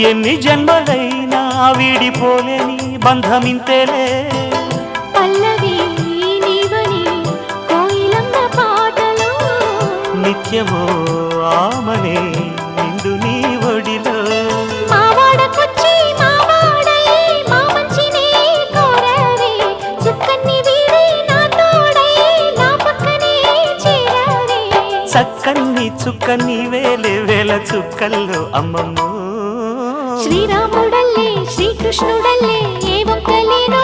ఎన్ని జన్మలైనా వీడిపోలేని బంధమింతేలే పల్లవి నీవని కోయిలమ్మ పాటలో నిత్యమో ఆమనే నిండు నీ ఒడిలో మావాడకొచ్చి మావాడై మా మంచినే కోరవే చుక్కన్ని వీడి నా తోడై నా పక్కనే చేరవే చక్కన్ని చుక్కన్ని వేలే వేల చుక్కల్లో అమ్మమ్మో శ్రీరాముడల్లే శ్రీకృష్ణుడల్లే ఏ ఒక్కలేనో